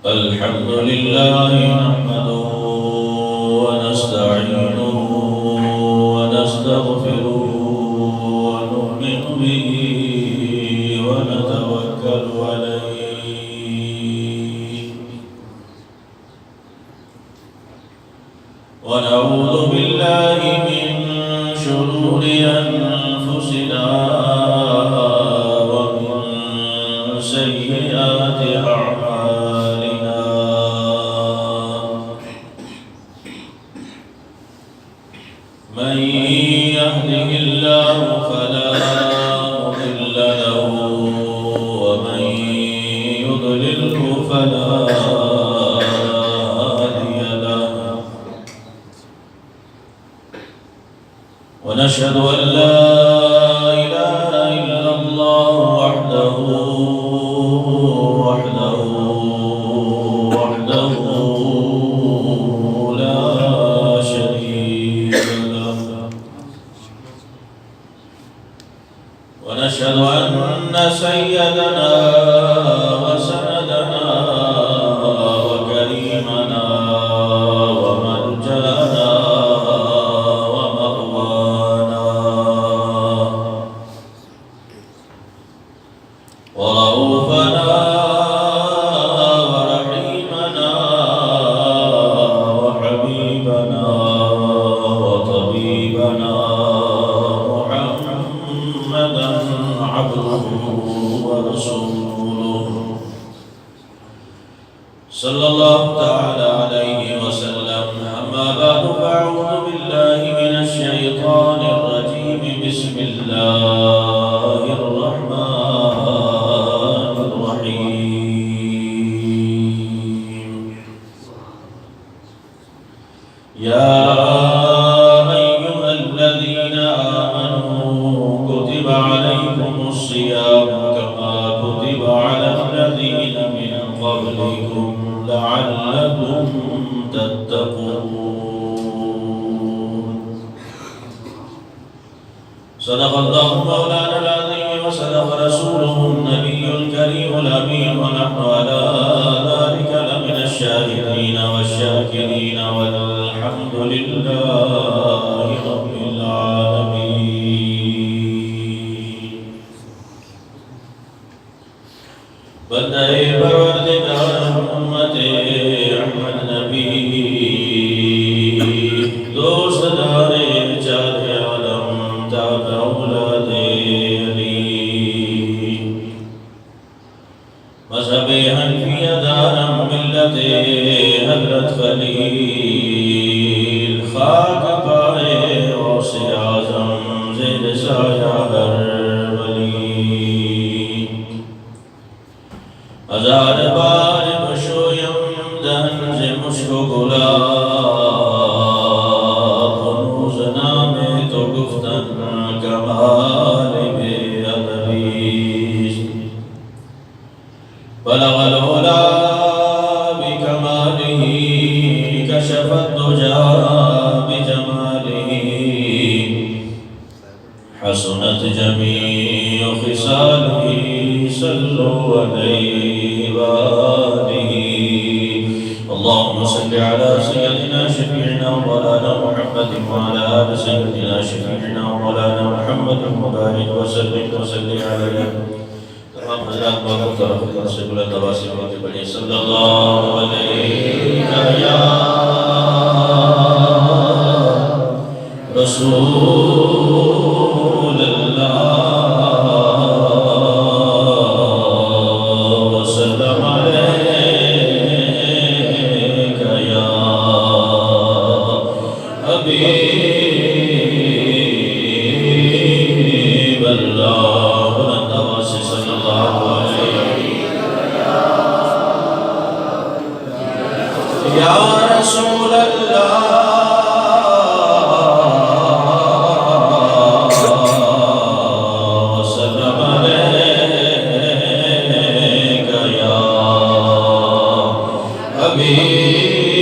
الحمد لله نحمده ونستعينه ونستغفره ونؤمن به ونتوكل عليه ونعوذ بالله من شرور أنفسنا ومن سيئات أعمالنا من يهده الله فلا مضل له ومن يضلله فلا هادي له ونشهد أن لا إله إلا الله وحده لا شريك له ونشهد أن سيدنا وسندنا وكريمنا ومرجانا ومأوانا ورؤوفنا ورحيمنا وحبيبنا وطبيبنا محمدا عبده ورسوله صلى الله تعالى عليه وسلم. أما بعد فأعوذ بالله من الشيطان الرجيم. بسم الله الرحمن الرحيم. يا أيها الذين آمنوا كتب عليكم الصيام كما كتب على الذين من قبلكم لعلكم تتقون. صدق الله مولانا العظيم وصدق رسوله النبي الكريم الأمين ونحن على ذلك لمن الشاهدين والشاكرين والحمد لله رب العالمين. بندے پروردگار محمد احمد نبی دوست دارے چاہے عالم تابع اولاد علی مذہب حنفیہ دارم ملت حضرت خلیل خاک پائے غوث اعظم زیر سایہ ہر ولی ہزار بار بشویم دہن سے مشکو گلاب ہنوز نامے تو گفتن کمال بے ادبیست بلغ العلا بکمالہ کشف الدجا بجمالہ حسنت جمیع خصالہ صلوا علیہ وآلہ. اللهم صل على سيدنا شفيعنا ومولانا محمد وعلى آل سيدنا شفيعنا ومولانا محمد وبارك وسلم عليه صلى الله عليك يا رسول الله وسلم عليك يا حبيب الله صلى الله عليه يا رسول الله وسلم عليك يا حبيب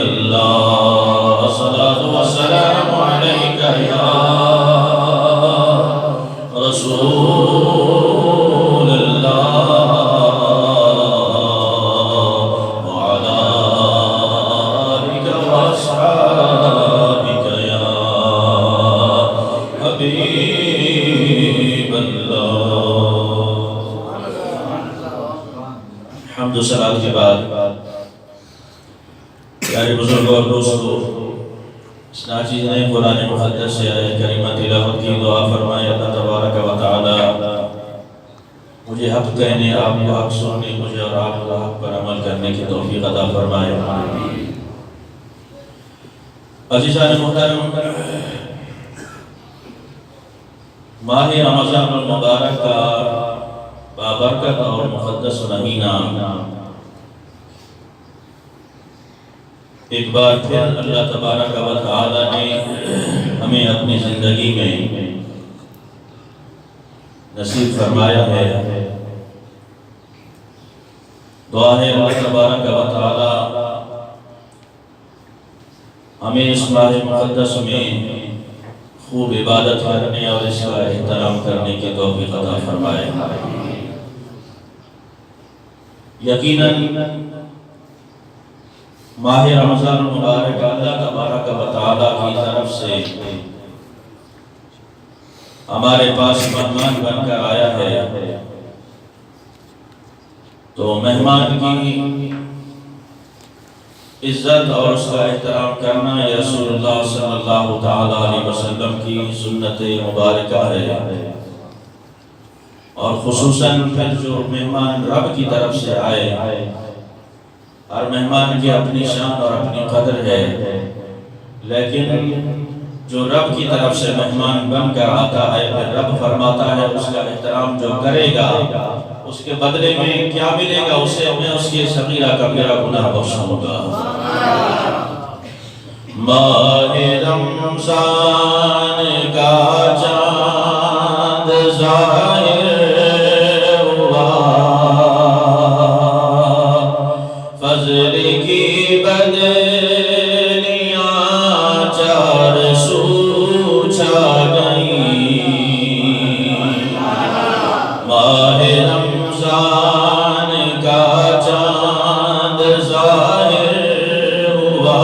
الله. الصلاة والسلام عليك يا حبیب اللہ۔ حمد و صلاۃ کے بعد پیارے بزرگوں اور دوستوں، اس ناچیز نے قرآن مقدس سے آیت کریمہ تلاوت کی، دعا فرمائے اللہ تبارک و تعالی مجھے حق کہنے، آپ کو حق سننے، مجھے اور آپ کو حق پر عمل کرنے کی توفیق عطا فرمائے۔ عزیزان محترم، ماہ رمضان المبارک کا بابرکت اور مقدس مہینہ ایک بار پھر اللہ تبارک و تعالی نے ہمیں اپنی زندگی میں نصیب فرمایا ہے۔ دعا ہے اللہ تبارک و تعالی ہمیں اس ماہ مقدس میں خوب عبادت کرنے اور اس کا احترام کرنے کی توفیق عطا فرمائے۔ یقیناً ماہ رمضان المبارک اللہ تبارک و تعالی کی طرف سے ہمارے پاس مہمان بن کر آیا ہے، تو مہمان کی عزت اور اس کا احترام کرنا یہ رسول اللہ صلی اللہ تعالی علیہ وسلم کی سنت مبارکہ ہے۔ اور خصوصاً پھر جو مہمان رب کی طرف سے آئے، ہر مہمان کی اپنی شان اور اپنی قدر ہے، لیکن جو رب کی طرف سے مہمان بن کر آتا ہے پھر رب فرماتا ہے اس کا احترام جو کرے گا اس کے بدلے میں کیا ملے گا، اسے میں اس کی صغیرہ کبیرہ گناہ بخشوں گا۔ ماہ رمضان کا چاند ظاہر ہوا، فضل کی بدلیاں چار سو چھا گئیں۔ ماہ رمضان کا چاند ظاہر ہوا،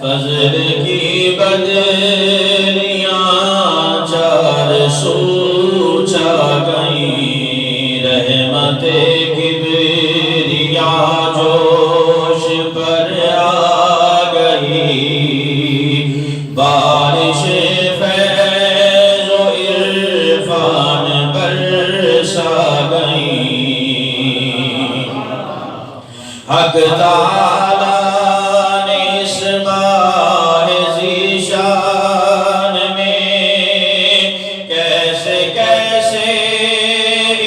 فضل کی بدلیاں چار سو چھا گئیں۔ رحمت کبریا جوش پر آ گئی، بارش فیض و عرفان برسا گئی۔ حق تعالیٰ نے اس ماہ ذیشان میں کیسے کیسے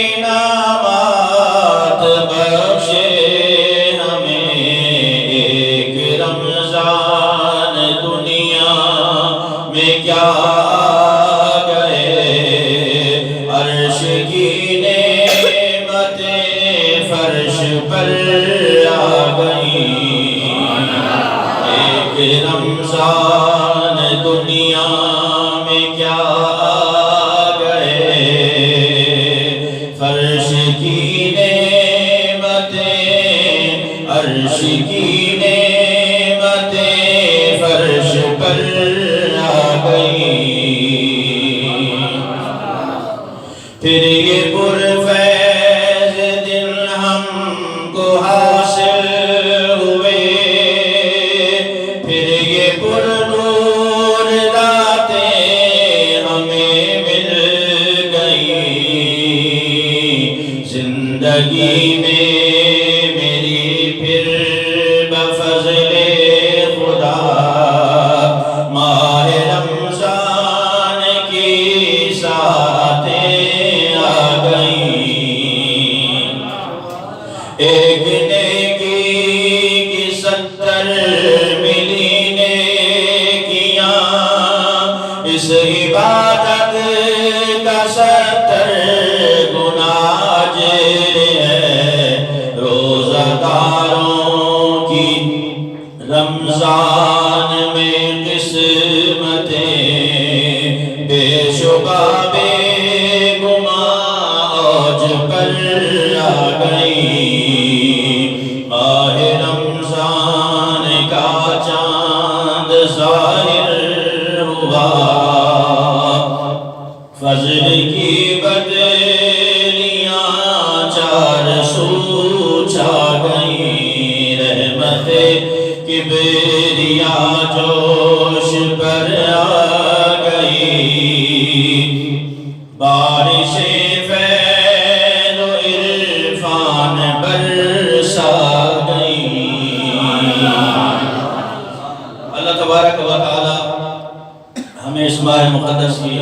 انعامات بخشے ہمیں۔ ایک رمضان دنیا میں کیا گئے، عرش کی نعمتیں فرش پر آ گئیں۔ ایک رمضان دنیا میں کیا گئے، فرش کی نعمتیں عرش کی نعمتیں فرش پر آ گئیں۔ پھر یہ پرفیض دن ہم کو حاصل ہوئے، پھر یہ پر نور راتیں ہمیں مل گئی۔ زندگی میں میری پھر بفضل خدا ماہ رمضان کی ساعتیں آ گئیں۔ ایک نیکی کی 70 ملی نیکیاں، اس عبادت کا 70 گنا اجر ہے۔ روزہ داروں کی رمضان میں قسمتیں بے شبہ بے گمان اوج پر آ گئیں۔ ماہ رمضان کا چاند ظاہر ہوا فضل کی بدلیاں چار سو چھا گئی رحمت کبریا جوش پر آ گئی بارش فیض و عرفان برسا گئی اللہ تبارک و تعالی ہمیں اس ماہ مقدس کی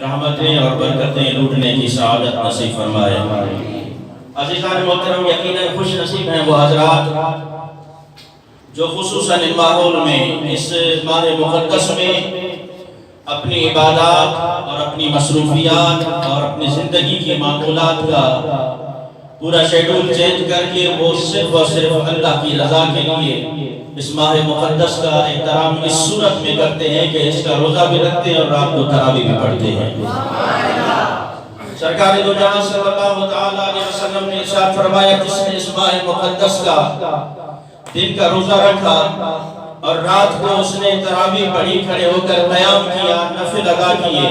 رحمتیں اور برکتیں لوٹنے کی سعادت نصیب فرمائے عزیزان محترم یقیناً خوش نصیب ہیں وہ حضرات جو خصوصاً ان ماحول میں اس ماہ مقدس میں اپنی عبادات اور اپنی مصروفیات اور اپنی زندگی کی معمولات کا پورا شیڈول چینج کر کے وہ صرف اور صرف اللہ کی رضا کے لیے اس ماہ مقدس کا احترام اس صورت میں کرتے ہیں کہ اس کا روزہ بھی رکھتے ہیں اور رات کو تراویح بھی پڑھتے ہیں سرکار دو جہاں صلی اللہ علیہ وسلم نے ارشاد فرمایا جس نے اس ماہ مقدس کا دن کا روزہ رکھا اور رات کو اس نے تراویح پڑھی کھڑے ہو کر قیام کیا نفل ادا کیے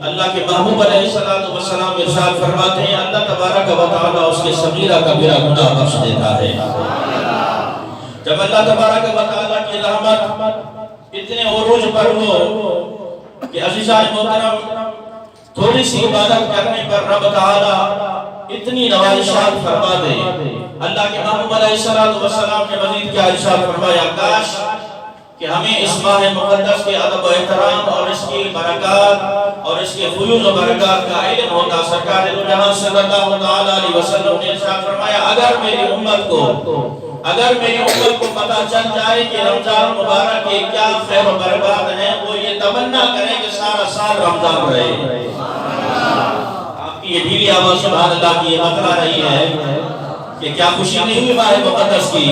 اللہ کے محبوب علیہ السلام ارشاد فرماتے ہیں اللہ تبارک و تعالی اس کے صغیرہ کبیرہ گناہ بخش دیتا ہے جب اللہ تبارک و تعالی کی رحمت اتنے عروج پر ہو کہ عزیزان محترم تھوڑی سی عبادت کرنے پر رب تعالی اتنی نوازشات فرما دے اللہ کے محبوب علیہ السلام نے مزید کیا ارشاد فرمایا کاش کہ ہمیں اس ماہ مقدس کے ادب و احترام اور اس کی برکات اور اس کے فیوز و برکات کا علم ہوتا سرکار دو جہاں صلی اللہ علیہ وسلم نے ارشاد فرمایا اگر میری امت کو پتہ چل جائے کہ رمضان مبارک کے کیا خیر و برکات ہیں وہ یہ تمنا کریں کہ سارا سال رمضان رہے آپ کی یہ ڈھیلی آواز سبحان اللہ کی یہ بتلا رہی ہے کہ کیا خوشی نہیں ہوئی ماہ مقدس کی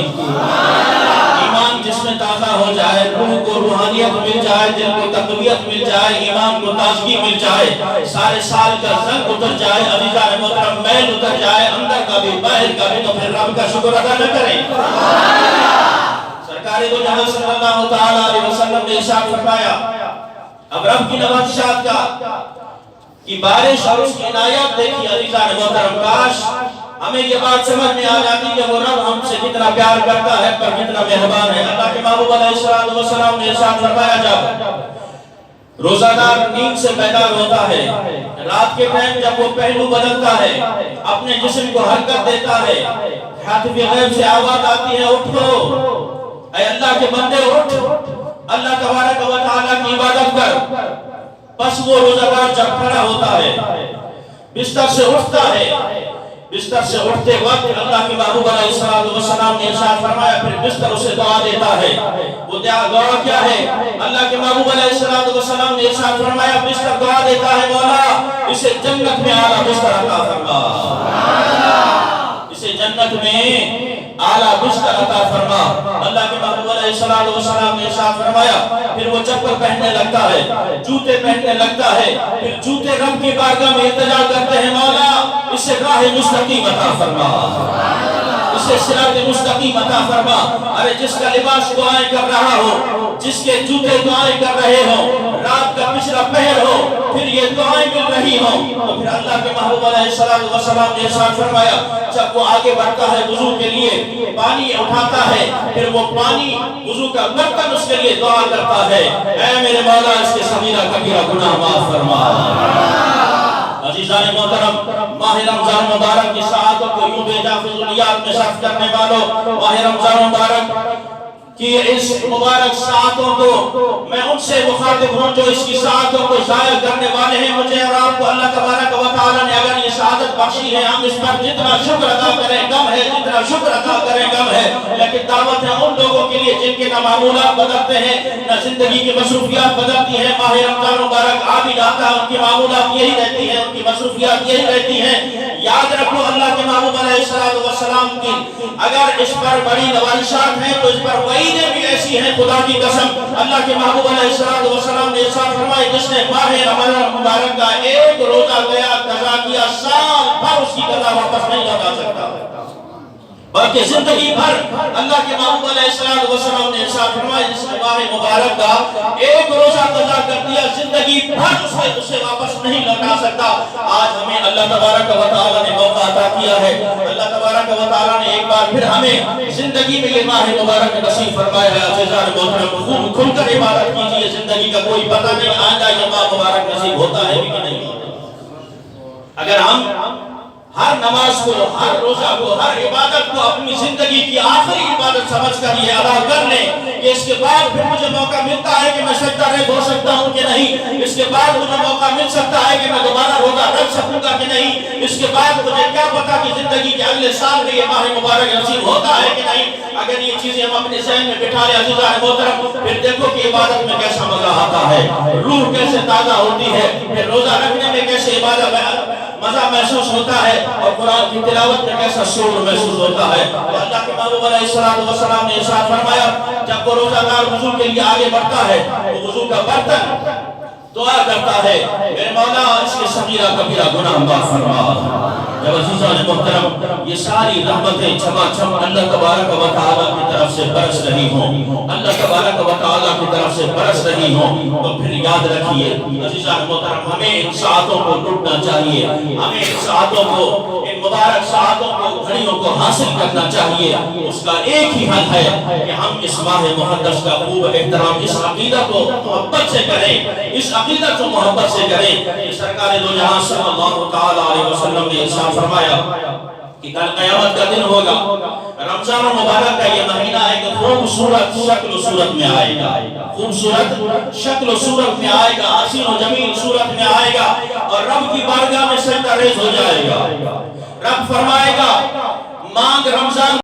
ایمان جس میں تازہ ہو جائے روح کو روحانیت مل جائے دل کو تقویت مل جائے ایمان کو تازگی مل جائے سارے سال کا زنگ اتر جائے عزیزان محترم میل اتر جائے اندر کا بھی باہر کا بھی تو پھر رب کا شکر ادا نہ کریں سرکار دو جہاں صلی اللہ علیہ وسلم نے ارشاد فرمایا اب رب کی نوازشات کی بارش اور اس کی عنایت دیکھی عزیزان محترم کاش ہمیں یہ بات سمجھ میں آ جاتی کہ وہ رب ہم سے کتنا پیار کرتا ہے پر کتنا مہربان ہے اللہ کے محبوب علیہ السلام نے ارشاد فرمایا جب روزہ دار نیند سے بیدار ہوتا ہے رات کے ٹائم جب وہ پہلو بدلتا ہے اپنے جسم کو حرکت دیتا ہے حاتم غیب سے آواز آتی ہے اٹھو اے اللہ کے بندے اٹھ اللہ تبارک و تعالی کی عبادت کر بس وہ روزہ دار جب کھڑا ہوتا ہے بستر سے اٹھتا ہے بستر سے اٹھتے وقت اللہ کے محبوب علیہ السلام نے ارشاد فرمایا پھر بستر اسے دعا دیتا ہے وہ دعا کیا ہے اللہ کے محبوب علیہ السلام نے ارشاد فرمایا بستر دعا دیتا ہے مولا اسے جنت میں اعلیٰ بستر عطا فرما اسے جنت میں اعلیٰ بستر عطا فرما اللہ کے محبوب علیہ السلام نے ارشاد فرمایا پھر وہ چپل پہننے لگتا ہے جوتے پہننے لگتا ہے پھر جوتے رب کی بارگاہ میں التجا کرتے ہیں مولا اسے راہ مستقیم عطا فرما اسے صراط مستقیم عطا فرما ارے جس کا لباس دعائیں کر رہا ہو جس کے جوتے دعائیں کر رہے ہوں رات کا پچھلا پہر ہو پھر یہ دعائیں مل رہی ہوں تو پھر اللہ کے محبوب علیہ السلام نے ارشاد فرمایا جب وہ آگے بڑھتا ہے وضو کے لیے پانی اٹھاتا ہے پھر وہ پانی وضو کا برتن اس کے لیے دعا کرتا ہے اے میرے مولا اس کے صغیرہ کبیرہ گناہ معاف فرما عزیزان محترم ماہ رمضان مبارک کی ساعتوں کو یوں بے جا فضولیات میں صرف کرنے والوں ماہ رمضان مبارک کہ اس مبارک ساعتوں کو میں ان سے مخاطب ہوں جو اس کی ساعتوں کو ضائع کرنے والے ہیں مجھے اور آپ کو اللہ تبارک و تعالی نے اگر یہ سعادت بخشی ہے ہم اس پر جتنا شکر ادا کریں کم ہے جتنا شکر ادا کریں کم ہے لیکن دعوت ہے ان لوگوں کے لیے جن کے نہ معمولات بدلتے ہیں نہ زندگی کی مصروفیات بدلتی ہیں ماہ رمضان مبارک آ بھی جاتا ہے ان کی معمولات یہی رہتی ہیں ان کی مصروفیات یہی رہتی ہیں یاد رکھو اللہ کے محبوب علیہ السلام کی اگر اس پر بڑی نوازشات ہیں تو اس پر وعیدیں بھی ایسی ہیں خدا کی قسم اللہ کے محبوب علیہ السلام نے ارشاد فرمایا جس نے ماہ رمضان مبارک کا ایک روزہ گیا قضا کیا سال بھر اس کی قضا واپس نہیں لوٹا سکتا بلکہ زندگی بھر اللہ کے محبوب علیہ السلام نے ارشاد فرمایا جس نے ماہ مبارک کا ایک روزہ قضا کر دیا زندگی بھر اسے واپس نہیں لوٹا سکتا۔ آج ہمیں اللہ تبارک و تعالی نے موقع عطا کیا ہے، اللہ تبارک و تعالی نے ایک بار پھر ہمیں زندگی میں یہ ماہ مبارک نصیب فرمایا ہے۔ عزیزان محترم، خوب کھل کر عبادت کیجئے، زندگی کا کوئی پتہ نہیں آئندہ یہ ماہ مبارک نصیب ہوتا ہے کہ نہیں ہوتا۔ اگر ہم ہر نماز کو، ہر روزہ کو، ہر عبادت کو اپنی زندگی کی آخری عبادت سمجھ کر یہ ادا کر لیں کہ اس کے بعد پھر مجھے موقع ملتا ہے کہ میں سجدہ رہ ہو سکتا ہوں کہ نہیں، اس کے بعد مجھے موقع مل سکتا ہے کہ میں دوبارہ روزہ رکھ سکوں گا کہ نہیں، اس کے بعد مجھے کیا پتا کہ زندگی کے اگلے سال میں یہ ماہ مبارک نصیب ہوتا ہے کہ نہیں۔ اگر یہ چیزیں ہم اپنے ذہن میں بٹھا لیں عزیزان محترم، پھر دیکھو کہ عبادت میں کیسا مزہ آتا ہے، روح کیسے تازہ ہوتی ہے، پھر روزہ رکھنے میں کیسے عبادت مزہ محسوس ہوتا ہے، اور قرآن کی تلاوت میں کیسا شعور محسوس ہوتا ہے۔ اللہ کے محبوب علیہ السلام نے ارشاد فرمایا جب وہ روزہ دار وضو کے لیے آگے بڑھتا ہے وہ وضو کا برتن دعا کرتا ہے میرے مولا اس کے صغیرہ کبیرہ گناہ معاف فرما۔ جب عزیزان محترم یہ ساری رحمتیں چھما چھم اللہ تبارک و تعالیٰ کی طرف سے برس رہی ہوں، اللہ تبارک و تعالیٰ کی طرف سے برس رہی ہوں، تو پھر یاد رکھیے عزیزان محترم ہمیں ان ساعتوں کو لوٹنا چاہیے، ہمیں ان ساعتوں کو، ان مبارک ساعتوں کو، گھڑیوں کو حاصل کرنا چاہیے۔ اس کا ایک ہی حل ہے کہ ہم اس ماہ مقدس کا خوب احترام، اس عقیدہ کو محبت سے کریں، اس عقیدہ کو محبت سے کریں کہ سرکار دو جہاں صلی اللہ تعالیٰ علیہ وسلم نے ارشاد فرمایا کہ کل قیامت کا دن ہوگا، رمضان مبارک کا یہ مہینہ ہے کہ خوبصورت شکل و صورت میں آئے گا، خوبصورت شکل و صورت میں آئے گا، حسین و جمیل صورت میں آئے گا، اور رب کی بارگاہ میں سجدہ ریز ہو جائے گا۔ رب فرمائے گا مانگ رمضان